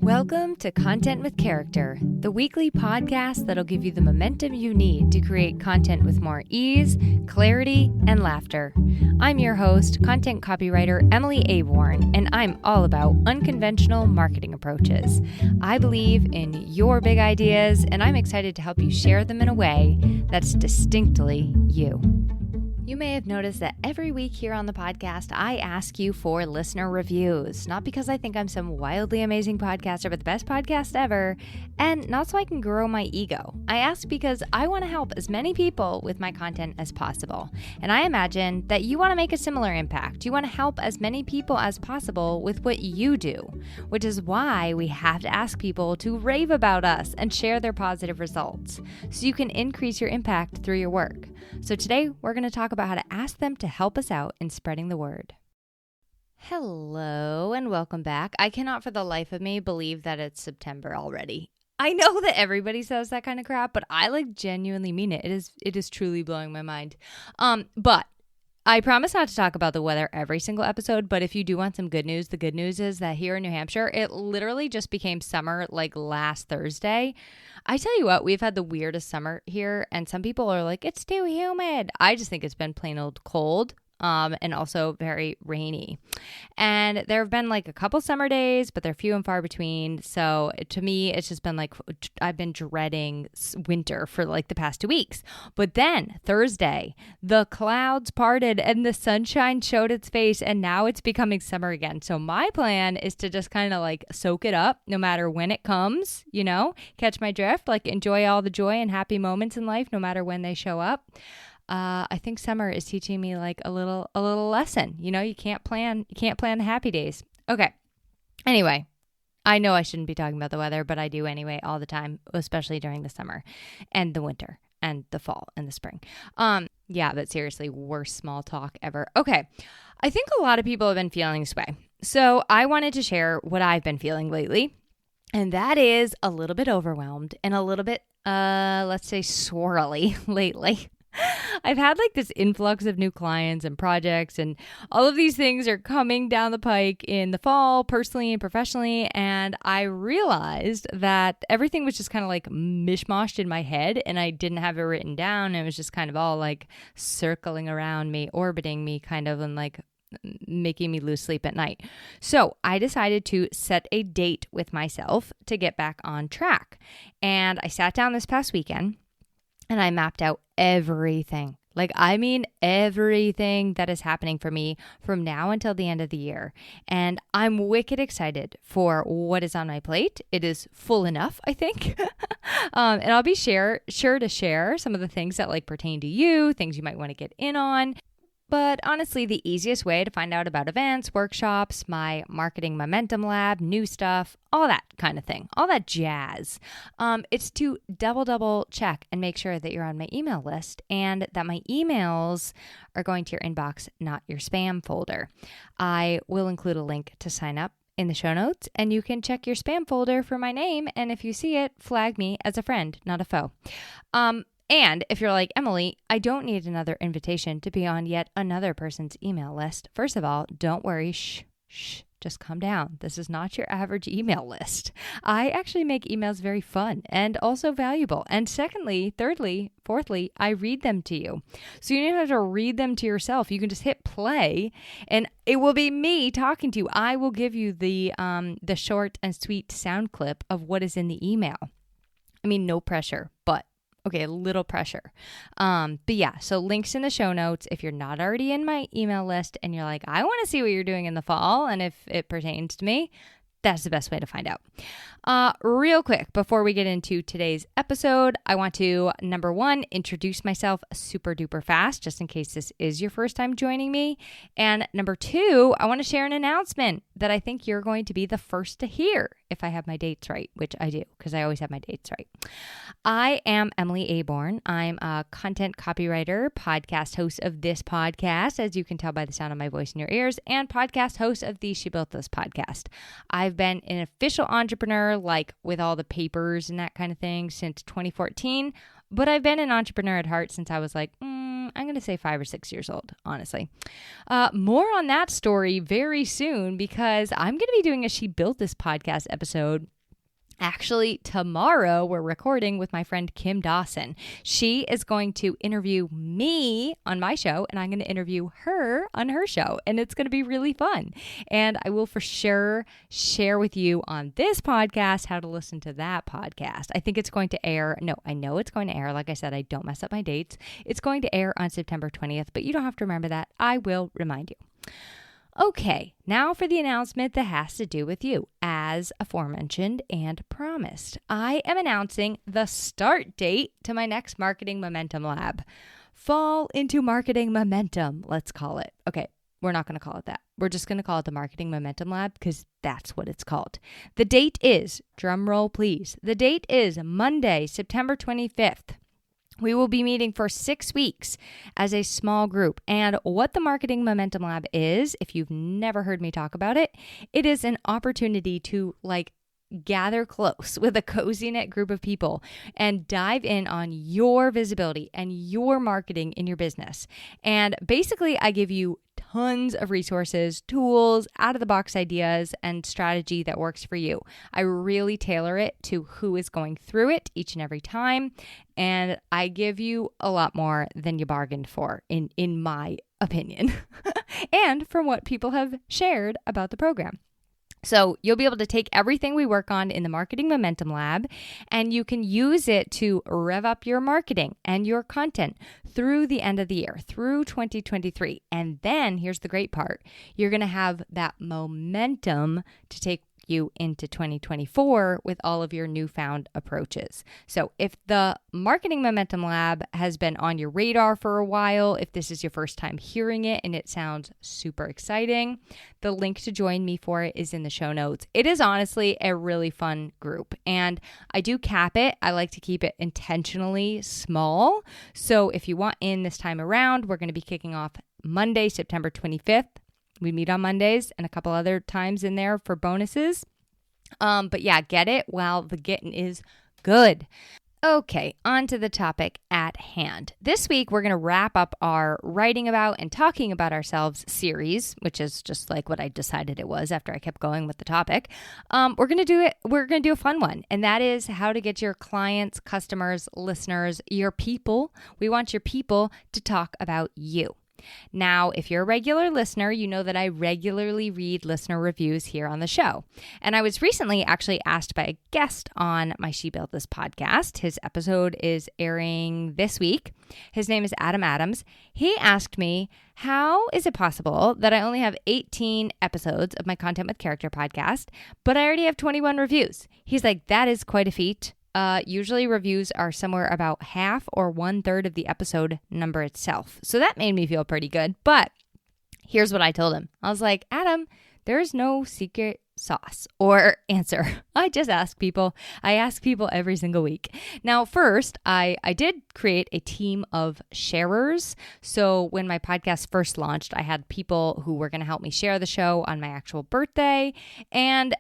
Welcome to Content with Character, the weekly podcast that'll give you the momentum you need to create content with more ease, clarity, and laughter. I'm your host, content copywriter Emily Aborn, and I'm all about unconventional marketing approaches. I believe in your big ideas, and I'm excited to help you share them in a way that's distinctly you. You may have noticed that every week here on the podcast, I ask you for listener reviews, not because I think I'm some wildly amazing podcaster, but the best podcast ever, and not so I can grow my ego. I ask because I want to help as many people with my content as possible. And I imagine that you want to make a similar impact. You want to help as many people as possible with what you do, which is why we have to ask people to rave about us and share their positive results so you can increase your impact through your work. So today we're going to talk about how to ask them to help us out in spreading the word. Hello and welcome back. I cannot for the life of me believe that it's September already. I know that everybody says that kind of crap, but I genuinely mean it. It is truly blowing my mind. But I promise not to talk about the weather every single episode, but if you do want some good news, the good news is that here in New Hampshire, it literally just became summer last Thursday. I tell you what, we've had the weirdest summer here, and some people are like, it's too humid. I just think it's been plain old cold. And also very rainy. And there have been a couple summer days, but they're few and far between. So to me, it's just been I've been dreading winter for the past 2 weeks. But then Thursday, the clouds parted and the sunshine showed its face, and now it's becoming summer again. So my plan is to just kind of soak it up no matter when it comes, catch my drift, enjoy all the joy and happy moments in life no matter when they show up. I think summer is teaching me a little lesson. You can't plan the happy days. Okay. Anyway, I know I shouldn't be talking about the weather, but I do anyway all the time, especially during the summer and the winter and the fall and the spring. Yeah, but seriously, worst small talk ever. Okay. I think a lot of people have been feeling this way. So I wanted to share what I've been feeling lately. And that is a little bit overwhelmed and a little bit, let's say, swirly lately. I've had this influx of new clients and projects, and all of these things are coming down the pike in the fall, personally and professionally. And I realized that everything was just kind of mishmashed in my head, and I didn't have it written down. It was just kind of all circling around me, orbiting me, kind of, and making me lose sleep at night. So I decided to set a date with myself to get back on track. And I sat down this past weekend and I mapped out everything. Everything that is happening for me from now until the end of the year. And I'm wicked excited for what is on my plate. It is full enough, I think. And I'll be sure to share some of the things that pertain to you, things you might want to get in on. But honestly, the easiest way to find out about events, workshops, my marketing momentum lab, new stuff, all that kind of thing, all that jazz, it's to double check and make sure that you're on my email list and that my emails are going to your inbox, not your spam folder. I will include a link to sign up in the show notes, and you can check your spam folder for my name. And if you see it, flag me as a friend, not a foe. And if you're like, Emily, I don't need another invitation to be on yet another person's email list. First of all, don't worry. Shh, just calm down. This is not your average email list. I actually make emails very fun and also valuable. And secondly, thirdly, fourthly, I read them to you. So you don't have to read them to yourself. You can just hit play and it will be me talking to you. I will give you the short and sweet sound clip of what is in the email. I mean, no pressure, but okay, a little pressure. But yeah, so links in the show notes. If you're not already in my email list and you're like, I want to see what you're doing in the fall and if it pertains to me, that's the best way to find out. Real quick, before we get into today's episode, I want to, number one, introduce myself super duper fast, just in case this is your first time joining me. And number two, I want to share an announcement that I think you're going to be the first to hear if I have my dates right, which I do, because I always have my dates right. I am Emily Aborn. I'm a content copywriter, podcast host of this podcast, as you can tell by the sound of my voice in your ears, and podcast host of the She Built This podcast. I've been an official entrepreneur, with all the papers and that kind of thing, since 2014, but I've been an entrepreneur at heart since I was I'm going to say 5 or 6 years old, honestly. More on that story very soon, because I'm going to be doing a She Built This podcast episode Actually, tomorrow we're recording with my friend Kim Dawson. She is going to interview me on my show, and I'm going to interview her on her show, and it's going to be really fun. And I will for sure share with you on this podcast how to listen to that podcast. I think it's going to air. No, I know it's going to air. Like I said, I don't mess up my dates. It's going to air on September 20th, but you don't have to remember that. I will remind you. Okay, now for the announcement that has to do with you. As aforementioned and promised, I am announcing the start date to my next Marketing Momentum Lab. Fall into Marketing Momentum, let's call it. Okay, we're not going to call it that. We're just going to call it the Marketing Momentum Lab because that's what it's called. The date is, drum roll please, the date is Monday, September 25th. We will be meeting for 6 weeks as a small group. And what the Marketing Momentum Lab is, if you've never heard me talk about it, it is an opportunity to gather close with a cozy knit group of people and dive in on your visibility and your marketing in your business. And basically, I give you tons of resources, tools, out-of-the-box ideas, and strategy that works for you. I really tailor it to who is going through it each and every time, and I give you a lot more than you bargained for, in my opinion, and from what people have shared about the program. So you'll be able to take everything we work on in the Marketing Momentum Lab, and you can use it to rev up your marketing and your content through the end of the year, through 2023. And then here's the great part. You're going to have that momentum to take you into 2024 with all of your newfound approaches. So if the Marketing Momentum Lab has been on your radar for a while, if this is your first time hearing it and it sounds super exciting, the link to join me for it is in the show notes. It is honestly a really fun group, and I do cap it. I like to keep it intentionally small. So if you want in this time around, we're going to be kicking off Monday, September 25th. We meet on Mondays and a couple other times in there for bonuses. But yeah, get it while the getting is good. Okay, on to the topic at hand. This week, we're going to wrap up our writing about and talking about ourselves series, which is just like what I decided it was after I kept going with the topic. We're going to do a fun one, and that is how to get your clients, customers, listeners, your people. We want your people to talk about you. Now, if you're a regular listener, you know that I regularly read listener reviews here on the show. And I was recently actually asked by a guest on my She Built This podcast. His episode is airing this week. His name is Adam Adams. He asked me, how is it possible that I only have 18 episodes of my Content with Character podcast, but I already have 21 reviews? He's like, that is quite a feat. Usually reviews are somewhere about half or 1/3 of the episode number itself. So that made me feel pretty good. But here's what I told him. I was like, Adam, there's no secret sauce or answer. I just ask people. I ask people every single week. Now, first, I did create a team of sharers. So when my podcast first launched, I had people who were going to help me share the show on my actual birthday. And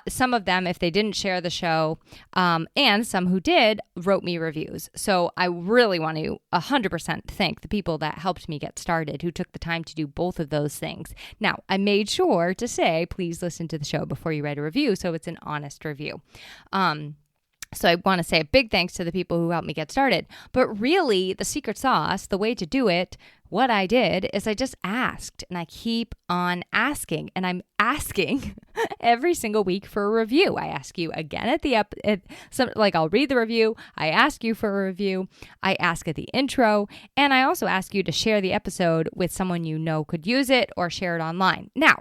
some of them, if they didn't share the show, and some who did, wrote me reviews. So I really want to 100% thank the people that helped me get started, who took the time to do both of those things. Now, I made sure to say, please listen to the show before you write a review, so it's an honest review. So I want to say a big thanks to the people who helped me get started. But really, the secret sauce, the way to do it, what I did is I just asked, and I keep on asking, and I'm asking every single week for a review. I ask you again I'll read the review. I ask you for a review. I ask at the intro, and I also ask you to share the episode with someone you know could use it or share it online. Now,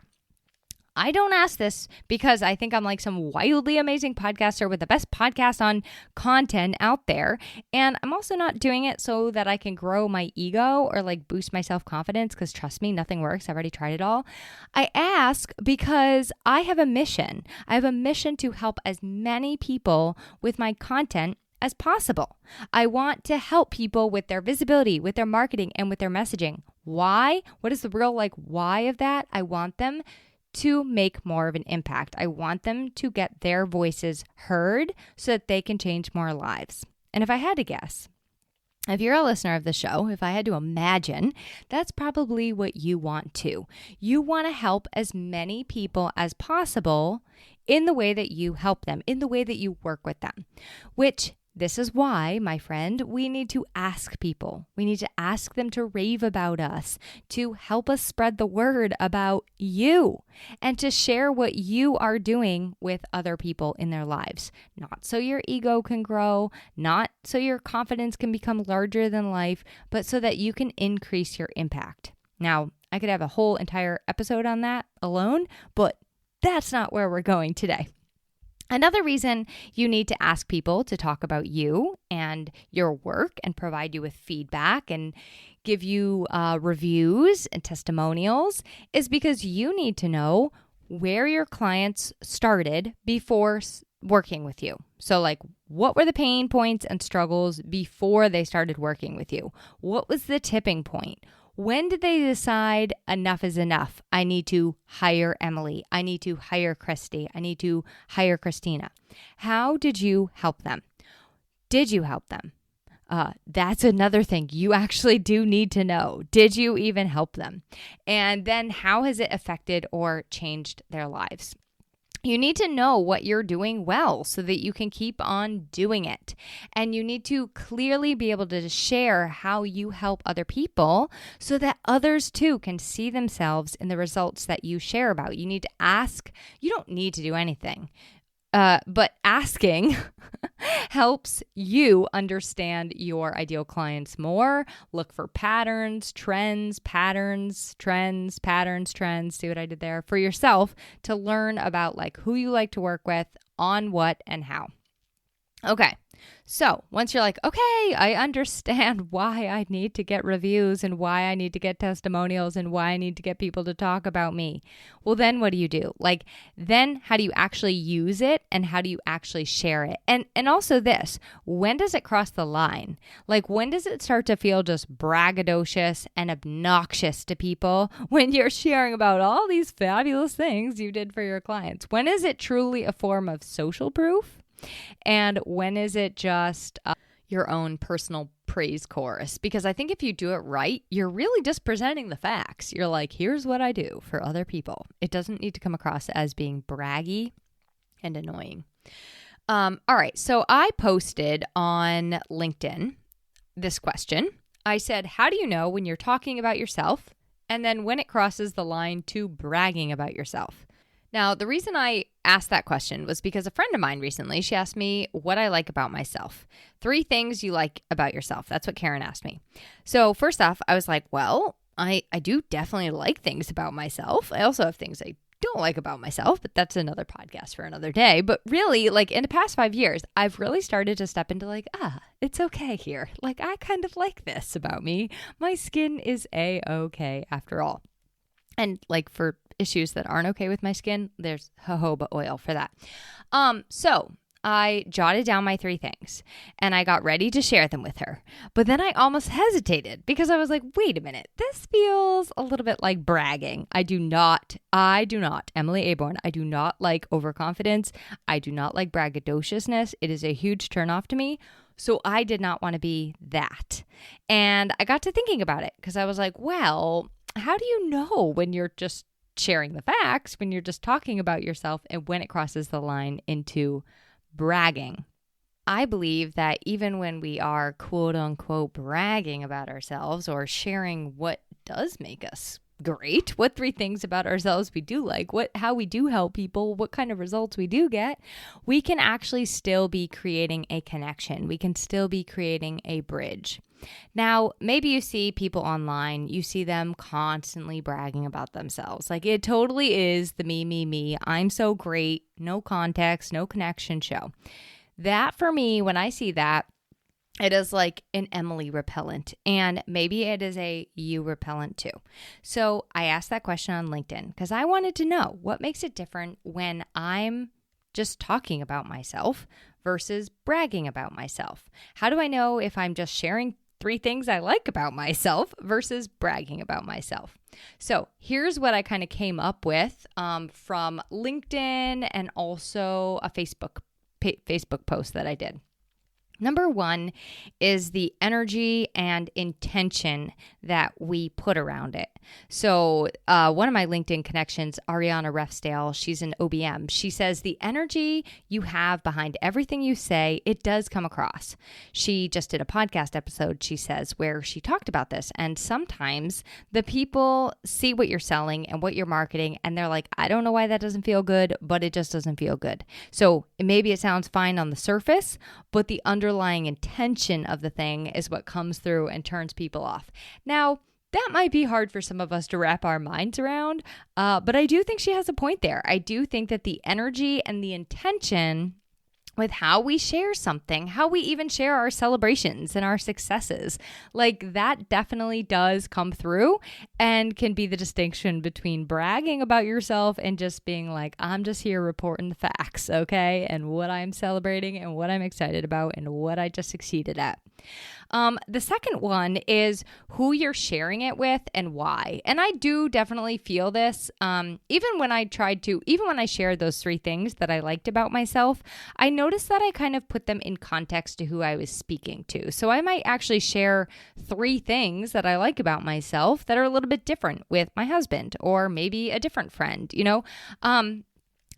I don't ask this because I think I'm like some wildly amazing podcaster with the best podcast on content out there. And I'm also not doing it so that I can grow my ego or boost my self-confidence, because trust me, nothing works. I've already tried it all. I ask because I have a mission. I have a mission to help as many people with my content as possible. I want to help people with their visibility, with their marketing, and with their messaging. Why? What is the real why of that? I want them to make more of an impact. I want them to get their voices heard so that they can change more lives. And if I had to guess, if you're a listener of the show, if I had to imagine, that's probably what you want too. You want to help as many people as possible in the way that you help them, in the way that you work with them, which this is why, my friend, we need to ask people. We need to ask them to rave about us, to help us spread the word about you, and to share what you are doing with other people in their lives. Not so your ego can grow, not so your confidence can become larger than life, but so that you can increase your impact. Now, I could have a whole entire episode on that alone, but that's not where we're going today. Another reason you need to ask people to talk about you and your work and provide you with feedback and give you reviews and testimonials is because you need to know where your clients started before working with you. So like, what were the pain points and struggles before they started working with you? What was the tipping point? When did they decide enough is enough? I need to hire Emily. I need to hire Christy. I need to hire Christina. How did you help them? Did you help them? That's another thing you actually do need to know. Did you even help them? And then how has it affected or changed their lives? You need to know what you're doing well so that you can keep on doing it. And you need to clearly be able to share how you help other people so that others too can see themselves in the results that you share about. You need to ask. You don't need to do anything. But asking helps you understand your ideal clients more, look for patterns, trends. See what I did there? For yourself to learn about like who you like to work with, on what, and how. Okay, so once you're like, okay, I understand why I need to get reviews and why I need to get testimonials and why I need to get people to talk about me. Well, then what do you do? Like, then how do you actually use it and how do you actually share it? And also this, when does it cross the line? Like, when does it start to feel just braggadocious and obnoxious to people when you're sharing about all these fabulous things you did for your clients? When is it truly a form of social proof? And when is it just your own personal praise chorus? Because I think if you do it right, you're really just presenting the facts. You're like, here's what I do for other people. It doesn't need to come across as being braggy and annoying. All right. So I posted on LinkedIn this question. I said, how do you know when you're talking about yourself and then when it crosses the line to bragging about yourself? Now, the reason I asked that question was because a friend of mine recently, she asked me what I like about myself. 3 things you like about yourself. That's what Karen asked me. So first off, I was like, well, I do definitely like things about myself. I also have things I don't like about myself, but that's another podcast for another day. But really, like in the past 5 years, I've really started to step into like, it's okay here. Like I kind of like this about me. My skin is A-okay after all. And like for issues that aren't okay with my skin, there's jojoba oil for that. So I jotted down my 3 things and I got ready to share them with her. But then I almost hesitated because I was like, wait a minute, this feels a little bit like bragging. I do not, Emily Aborn, I do not like overconfidence. I do not like braggadociousness. It is a huge turnoff to me. So I did not want to be that. And I got to thinking about it because I was like, well, how do you know when you're just sharing the facts, when you're just talking about yourself and when it crosses the line into bragging? I believe that even when we are quote unquote bragging about ourselves or sharing what does make us great, what 3 things about ourselves we do like, how we do help people, what kind of results we do get, we can actually still be creating a connection. We can still be creating a bridge. Now, maybe you see people online, you see them constantly bragging about themselves. Like it totally is the me, I'm so great, no context, no connection show. That for me, when I see that, it is like an Emily repellent, and maybe it is a you repellent too. So I asked that question on LinkedIn because I wanted to know what makes it different when I'm just talking about myself versus bragging about myself. How do I know if I'm just sharing 3 things I like about myself versus bragging about myself? So here's what I kind of came up with from LinkedIn and also a Facebook post that I did. Number one is the energy and intention that we put around it. So one of my LinkedIn connections, Ariana Refsdale, she's an OBM. She says the energy you have behind everything you say, it does come across. She just did a podcast episode, she says, where she talked about this. And sometimes the people see what you're selling and what you're marketing, and they're like, I don't know why that doesn't feel good, but it just doesn't feel good. So maybe it sounds fine on the surface, but the underlying intention of the thing is what comes through and turns people off. Now, that might be hard for some of us to wrap our minds around, but I do think she has a point there. I do think that the energy and the intention with how we share something, how we even share our celebrations and our successes, like that definitely does come through and can be the distinction between bragging about yourself and just being like, I'm just here reporting the facts, okay? And what I'm celebrating and what I'm excited about and what I just succeeded at. The second one is who you're sharing it with and why. And I do definitely feel this. Even when I shared those three things that I liked about myself, I noticed that I kind of put them in context to who I was speaking to. So I might actually share three things that I like about myself that are a little bit different with my husband or maybe a different friend,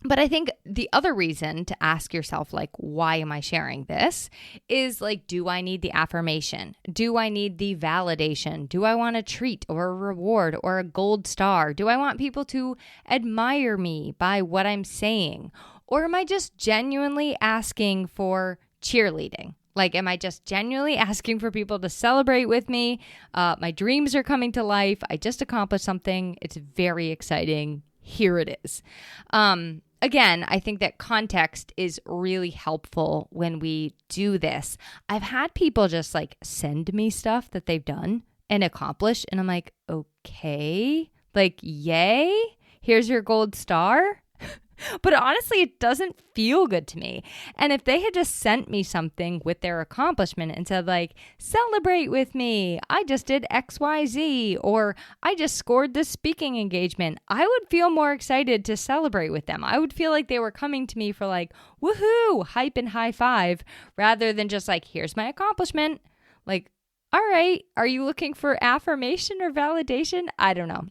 But I think the other reason to ask yourself, like, why am I sharing this is like, do I need the affirmation? Do I need the validation? Do I want a treat or a reward or a gold star? Do I want people to admire me by what I'm saying? Or am I just genuinely asking for cheerleading? Like, am I just genuinely asking for people to celebrate with me? My dreams are coming to life. I just accomplished something. It's very exciting. Here it is. Again, I think that context is really helpful when we do this. I've had people just like send me stuff that they've done and accomplished. And I'm like, okay, like, yay, here's your gold star. But honestly, it doesn't feel good to me. And if they had just sent me something with their accomplishment and said like, celebrate with me, I just did XYZ, or I just scored this speaking engagement, I would feel more excited to celebrate with them. I would feel like they were coming to me for like, woohoo, hype and high five, rather than just like, here's my accomplishment. Like, all right, are you looking for affirmation or validation? I don't know.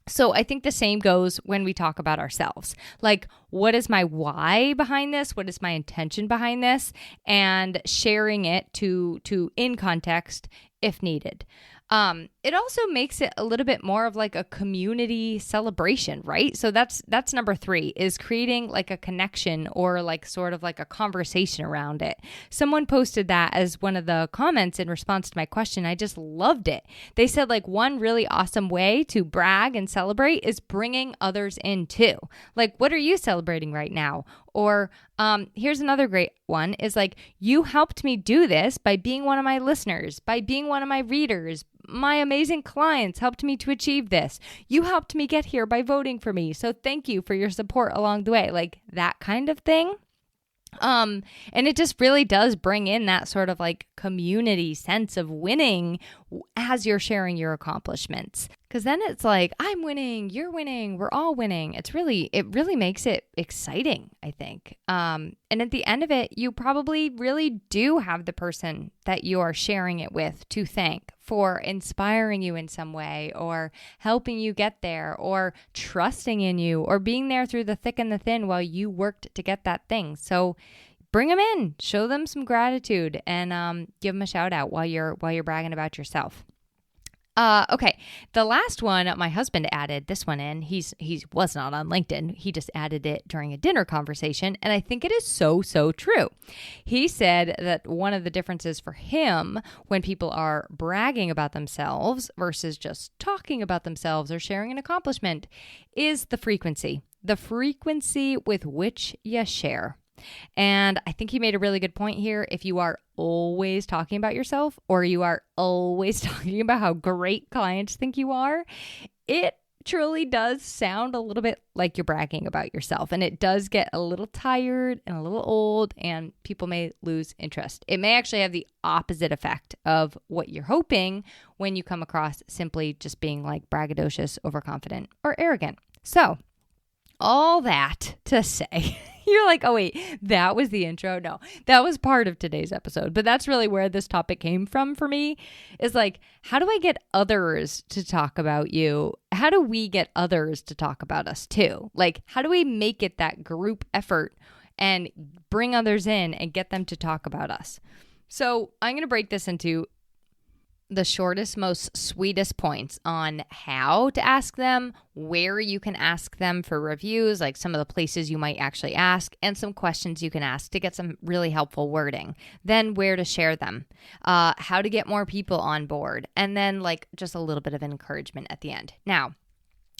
So I think the same goes when we talk about ourselves. Like, what is my why behind this? What is my intention behind this? And sharing it to in context if needed. It also makes it a little bit more of like a community celebration, right? So that's number 3, is creating like a connection or like sort of like a conversation around it. Someone posted that as one of the comments in response to my question. I just loved it. They said like one really awesome way to brag and celebrate is bringing others in too. Like, what are you celebrating right now? Or here's another great one is like, you helped me do this by being one of my listeners, by being one of my readers. My amazing clients helped me to achieve this. You helped me get here by voting for me. So thank you for your support along the way. Like that kind of thing. And it just really does bring in that sort of like community sense of winning as you're sharing your accomplishments. Because then it's like, I'm winning, you're winning, we're all winning. It really makes it exciting, I think. And at the end of it, you probably really do have the person that you are sharing it with to thank for inspiring you in some way, or helping you get there, or trusting in you, or being there through the thick and the thin while you worked to get that thing. So bring them in, show them some gratitude, and give them a shout out while you're bragging about yourself. Okay. The last one, my husband added this one in. He was not on LinkedIn. He just added it during a dinner conversation. And I think it is so, so true. He said that one of the differences for him when people are bragging about themselves versus just talking about themselves or sharing an accomplishment is the frequency with which you share. And I think he made a really good point here. If you are always talking about yourself, or you are always talking about how great clients think you are, it truly does sound a little bit like you're bragging about yourself. And it does get a little tired and a little old, and people may lose interest. It may actually have the opposite effect of what you're hoping when you come across simply just being like braggadocious, overconfident, or arrogant. So all that to say, You're like, oh, wait, that was the intro? No, that was part of today's episode. But that's really where this topic came from for me, is like, how do I get others to talk about you? How do we get others to talk about us too? Like, how do we make it that group effort and bring others in and get them to talk about us? So I'm going to break this into the shortest, most sweetest points on how to ask them, where you can ask them for reviews, like some of the places you might actually ask, and some questions you can ask to get some really helpful wording. Then where to share them, how to get more people on board, and then like just a little bit of encouragement at the end. Now,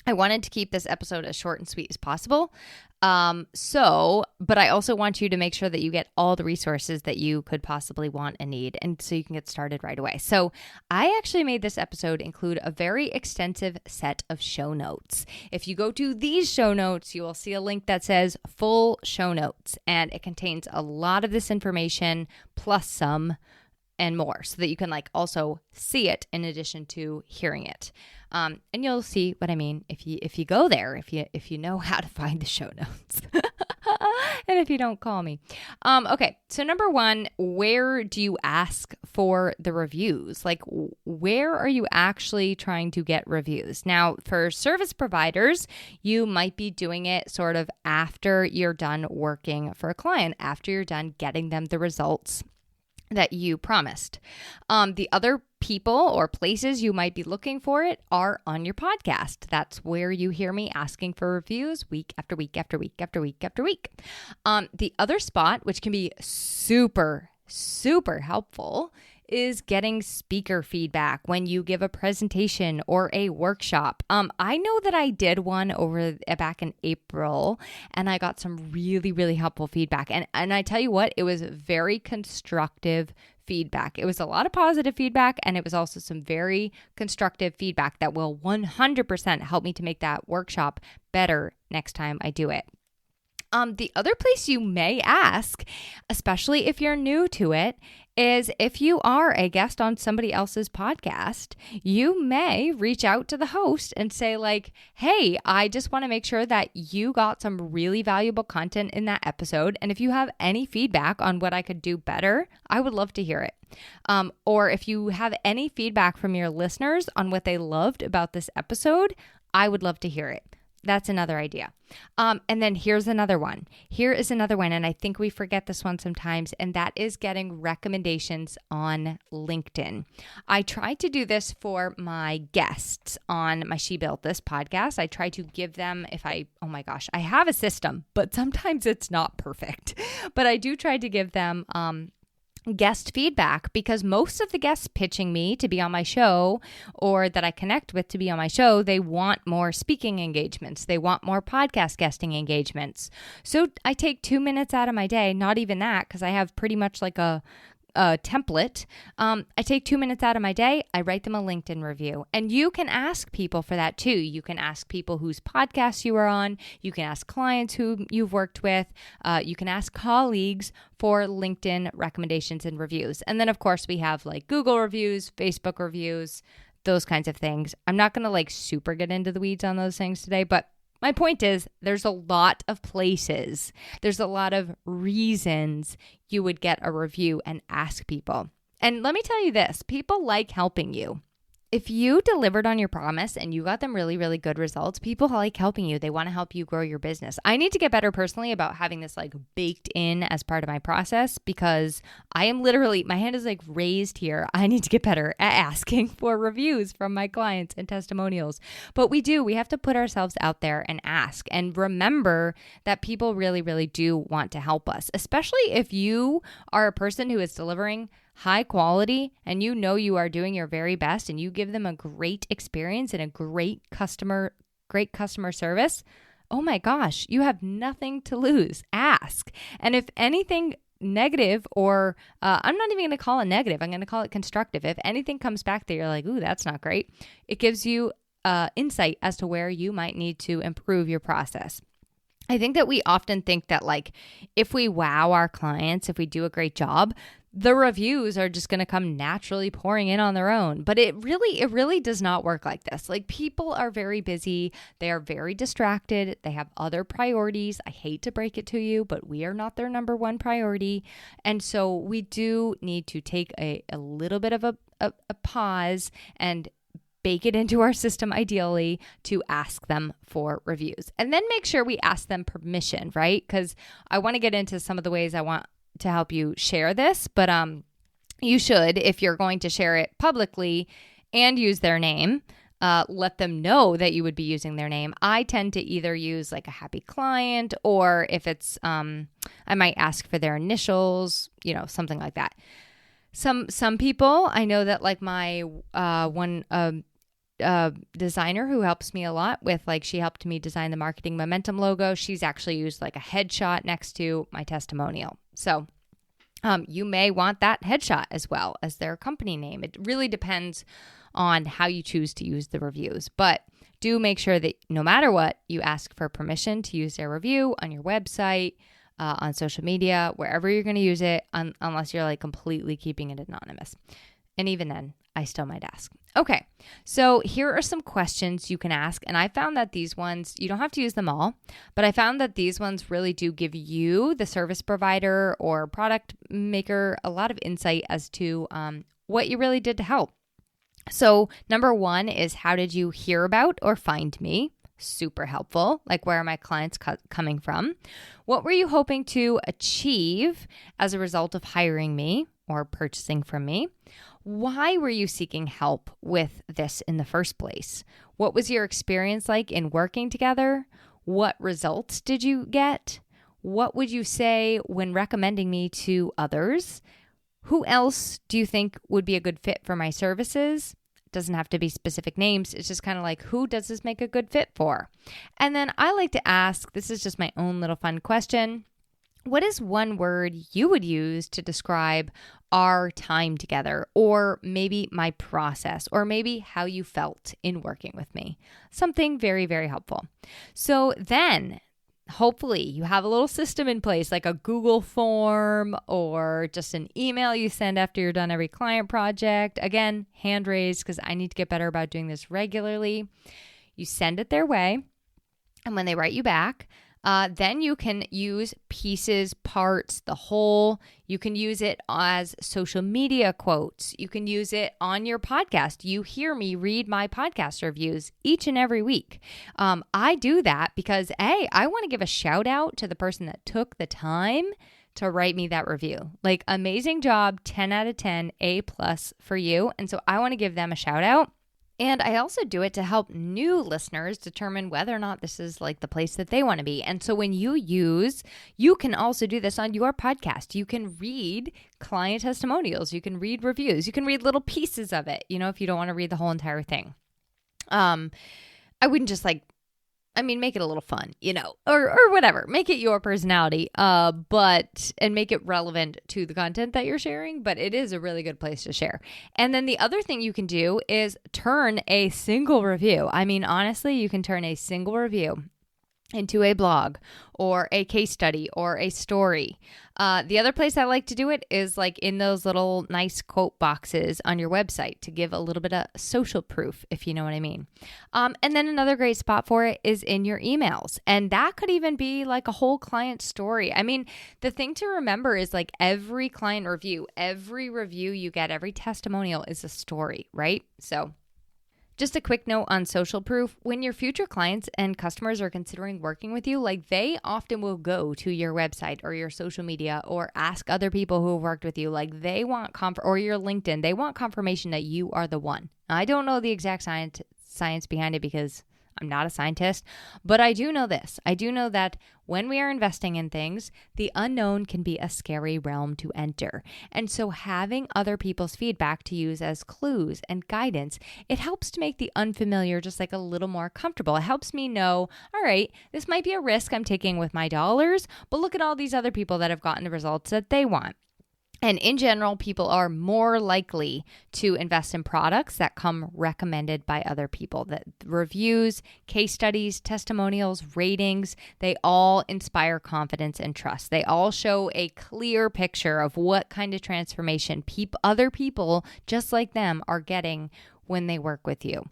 I wanted to keep this episode as short and sweet as possible. But I also want you to make sure that you get all the resources that you could possibly want and need, and so you can get started right away. So I actually made this episode include a very extensive set of show notes. If you go to these show notes, you will see a link that says full show notes, and it contains a lot of this information plus some and more, so that you can like also see it in addition to hearing it. And you'll see what I mean if you go there, if you know how to find the show notes. And if you don't, call me. Okay, so number one, where do you ask for the reviews? Like, where are you actually trying to get reviews? Now, for service providers, you might be doing it sort of after you're done working for a client, after you're done getting them the results that you promised. The other people or places you might be looking for it are on your podcast. That's where you hear me asking for reviews week after week after week after week after week. The other spot, which can be super, super helpful, is getting speaker feedback when you give a presentation or a workshop. I know that I did one back in April, and I got some really, really helpful feedback. And I tell you what, it was very constructive feedback. It was a lot of positive feedback, and it was also some very constructive feedback that will 100% help me to make that workshop better next time I do it. The other place you may ask, especially if you're new to it, is if you are a guest on somebody else's podcast, you may reach out to the host and say like, hey, I just want to make sure that you got some really valuable content in that episode. And if you have any feedback on what I could do better, I would love to hear it. Or if you have any feedback from your listeners on what they loved about this episode, I would love to hear it. That's another idea. And then here's another one. Here is another one, and I think we forget this one sometimes, and that is getting recommendations on LinkedIn. I try to do this for my guests on my She Built This podcast. I try to give them, oh my gosh, I have a system, but sometimes it's not perfect. But I do try to give them guest feedback, because most of the guests pitching me to be on my show or that I connect with to be on my show, they want more speaking engagements. They want more podcast guesting engagements. So I take 2 minutes out of my day, not even that, because I have pretty much like a template. I take 2 minutes out of my day. I write them a LinkedIn review. And you can ask people for that too. You can ask people whose podcasts you are on. You can ask clients who you've worked with. You can ask colleagues for LinkedIn recommendations and reviews. And then of course we have like Google reviews, Facebook reviews, those kinds of things. I'm not going to like super get into the weeds on those things today, but my point is, there's a lot of places, there's a lot of reasons you would get a review and ask people. And let me tell you this, people like helping you. If you delivered on your promise and you got them really, really good results, people like helping you. They want to help you grow your business. I need to get better personally about having this like baked in as part of my process, because I am literally, my hand is like raised here. I need to get better at asking for reviews from my clients and testimonials. But we have to put ourselves out there and ask, and remember that people really, really do want to help us, especially if you are a person who is delivering high quality and you know you are doing your very best and you give them a great experience and a great customer service. Oh my gosh, you have nothing to lose. Ask. And if anything negative, or I'm not even going to call it negative, I'm going to call it constructive. If anything comes back that you're like, ooh, that's not great, it gives you insight as to where you might need to improve your process. I think that we often think that like if we wow our clients, if we do a great job, the reviews are just going to come naturally pouring in on their own. But it really does not work like this. Like people are very busy. They are very distracted. They have other priorities. I hate to break it to you, but we are not their number one priority. And so we do need to take a little bit of a pause and bake it into our system ideally to ask them for reviews. And then make sure we ask them permission, right? Because I want to get into some of the ways I want to help you share this, but you should, if you're going to share it publicly and use their name, let them know that you would be using their name. I tend to either use like a happy client, or if it's, I might ask for their initials, something like that. Some people, I know that like my one designer who helps me a lot with, like, she helped me design the Marketing Momentum logo. She's actually used like a headshot next to my testimonial. So you may want that headshot as well as their company name. It really depends on how you choose to use the reviews, but do make sure that no matter what, you ask for permission to use their review on your website, on social media, wherever you're going to use it, unless you're like completely keeping it anonymous. And even then, I still might ask. Okay, so here are some questions you can ask. And I found that these ones, you don't have to use them all, but I found that these ones really do give you, the service provider or product maker, a lot of insight as to what you really did to help. So number one is, how did you hear about or find me? Super helpful. Like, where are my clients coming from? What were you hoping to achieve as a result of hiring me or purchasing from me? Why were you seeking help with this in the first place? What was your experience like in working together? What results did you get? What would you say when recommending me to others? Who else do you think would be a good fit for my services? It doesn't have to be specific names. It's just kind of like, who does this make a good fit for? And then I like to ask, this is just my own little fun question, what is one word you would use to describe our time together, or maybe my process, or maybe how you felt in working with me? Something very, very helpful. So then hopefully you have a little system in place, like a Google form or just an email you send after you're done every client project. Again, hand raised, because I need to get better about doing this regularly. You send it their way, and when they write you back, then you can use pieces, parts, the whole. You can use it as social media quotes. You can use it on your podcast. You hear me read my podcast reviews each and every week. I do that because, A, I want to give a shout out to the person that took the time to write me that review. Like, amazing job, 10 out of 10, A+ for you. And so I want to give them a shout out. And I also do it to help new listeners determine whether or not this is like the place that they want to be. And so when you can also do this on your podcast. You can read client testimonials. You can read reviews. You can read little pieces of it, if you don't want to read the whole entire thing. I wouldn't just make it a little fun, or whatever. Make it your personality, and make it relevant to the content that you're sharing. But it is a really good place to share. And then the other thing you can do is turn a single review. Honestly, you can turn a single review into a blog or a case study or a story. The other place I like to do it is like in those little nice quote boxes on your website to give a little bit of social proof, if you know what I mean. And then another great spot for it is in your emails. And that could even be like a whole client story. The thing to remember is like every client review, every review you get, every testimonial is a story, right? So just a quick note on social proof. When your future clients and customers are considering working with you, like, they often will go to your website or your social media or ask other people who have worked with you. Like, they want or your LinkedIn, they want confirmation that you are the one. Now, I don't know the exact science behind it because I'm not a scientist, but I do know this. I do know that when we are investing in things, the unknown can be a scary realm to enter. And so having other people's feedback to use as clues and guidance, it helps to make the unfamiliar just like a little more comfortable. It helps me know, all right, this might be a risk I'm taking with my dollars, but look at all these other people that have gotten the results that they want. And in general, people are more likely to invest in products that come recommended by other people. That reviews, case studies, testimonials, ratings, they all inspire confidence and trust. They all show a clear picture of what kind of transformation other people just like them are getting when they work with you.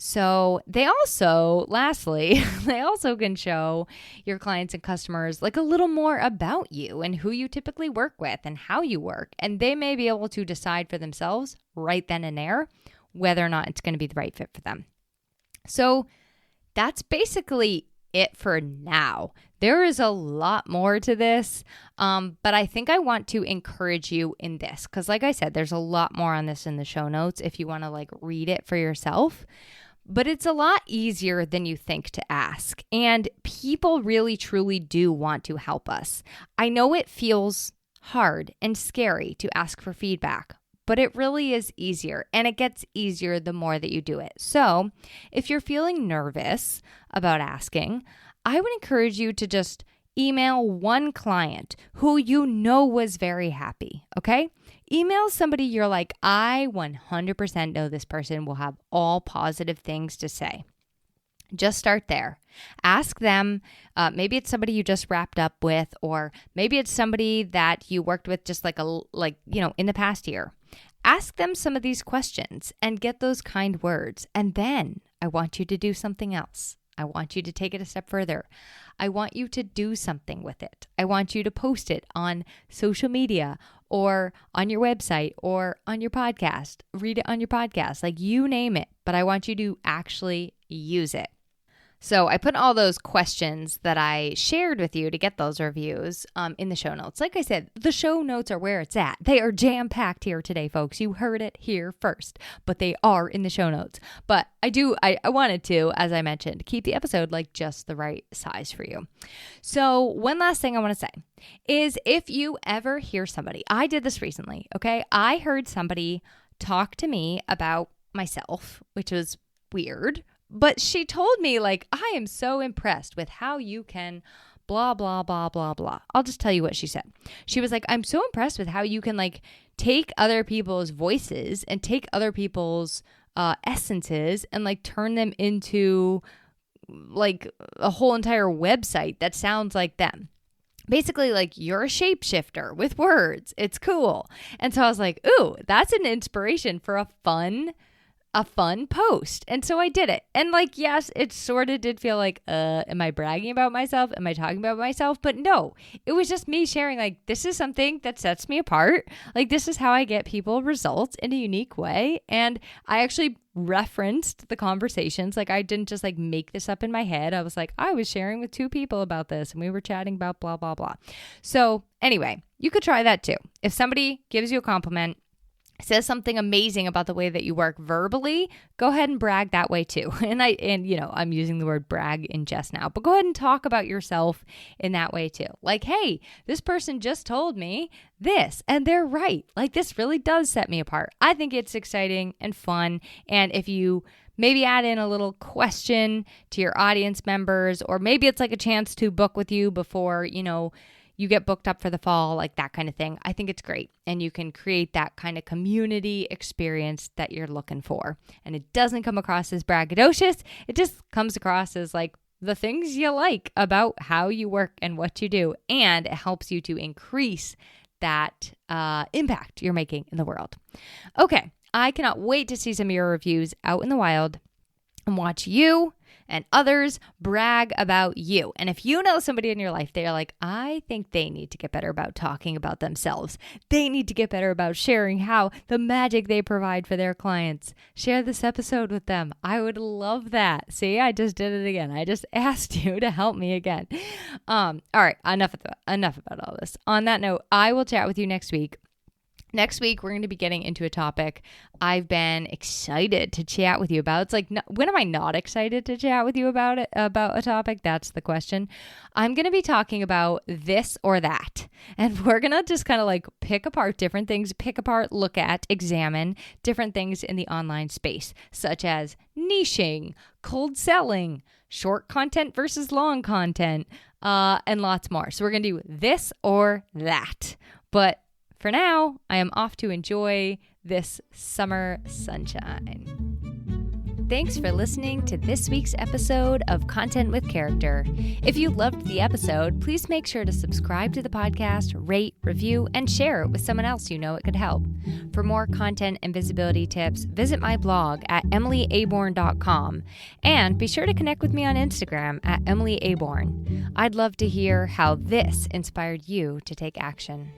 So lastly, they also can show your clients and customers like a little more about you and who you typically work with and how you work. And they may be able to decide for themselves right then and there whether or not it's going to be the right fit for them. So that's basically it for now. There is a lot more to this, but I think I want to encourage you in this because like I said, there's a lot more on this in the show notes if you want to like read it for yourself. But it's a lot easier than you think to ask. And people really, truly do want to help us. I know it feels hard and scary to ask for feedback, but it really is easier. And it gets easier the more that you do it. So if you're feeling nervous about asking, I would encourage you to just email one client who you know was very happy, okay? Email somebody you're like, I 100% know this person will have all positive things to say. Just start there. Ask them, maybe it's somebody you just wrapped up with, or maybe it's somebody that you worked with just in the past year. Ask them some of these questions and get those kind words. And then I want you to do something else. I want you to take it a step further. I want you to do something with it. I want you to post it on social media or on your website or on your podcast. Read it on your podcast, like you name it, but I want you to actually use it. So I put all those questions that I shared with you to get those reviews in the show notes. Like I said, the show notes are where it's at. They are jam-packed here today, folks. You heard it here first, but they are in the show notes. But I wanted to, as I mentioned, keep the episode like just the right size for you. So one last thing I want to say is if you ever hear somebody, I did this recently, okay? I heard somebody talk to me about myself, which was weird. But she told me, like, I am so impressed with how you can blah, blah, blah, blah, blah. I'll just tell you what she said. She was like, I'm so impressed with how you can, like, take other people's voices and take other people's essences and, like, turn them into, like, a whole entire website that sounds like them. Basically, like, you're a shapeshifter with words. It's cool. And so I was like, ooh, that's an inspiration for a fun post. And so I did it. And like, yes, it sort of did feel like, am I bragging about myself? Am I talking about myself? But no, it was just me sharing, like, this is something that sets me apart. Like, this is how I get people results in a unique way. And I actually referenced the conversations. Like, I didn't just like make this up in my head. I was like, I was sharing with 2 people about this and we were chatting about blah, blah, blah. So anyway, you could try that too. If somebody gives you a compliment, says something amazing about the way that you work verbally, go ahead and brag that way too. And I'm using the word brag in jest now, but go ahead and talk about yourself in that way too. Like, hey, this person just told me this and they're right. Like, this really does set me apart. I think it's exciting and fun. And if you maybe add in a little question to your audience members, or maybe it's like a chance to book with you before, you get booked up for the fall, like that kind of thing. I think it's great. And you can create that kind of community experience that you're looking for. And it doesn't come across as braggadocious. It just comes across as like the things you like about how you work and what you do. And it helps you to increase that impact you're making in the world. Okay, I cannot wait to see some of your reviews out in the wild and watch you and others brag about you. And if you know somebody in your life, they're like, I think they need to get better about talking about themselves. They need to get better about sharing how the magic they provide for their clients. Share this episode with them. I would love that. See, I just did it again. I just asked you to help me again. All right, enough about all this. On that note, I will chat with you next week. Next week, we're going to be getting into a topic I've been excited to chat with you about. It's like, when am I not excited to chat with you about a topic? That's the question. I'm going to be talking about this or that. And we're going to just kind of like pick apart different things, look at, examine different things in the online space, such as niching, cold selling, short content versus long content, and lots more. So we're going to do this or that. But for now, I am off to enjoy this summer sunshine. Thanks for listening to this week's episode of Content with Character. If you loved the episode, please make sure to subscribe to the podcast, rate, review, and share it with someone else you know it could help. For more content and visibility tips, visit my blog at emilyaborn.com and be sure to connect with me on Instagram at emilyaborn. I'd love to hear how this inspired you to take action.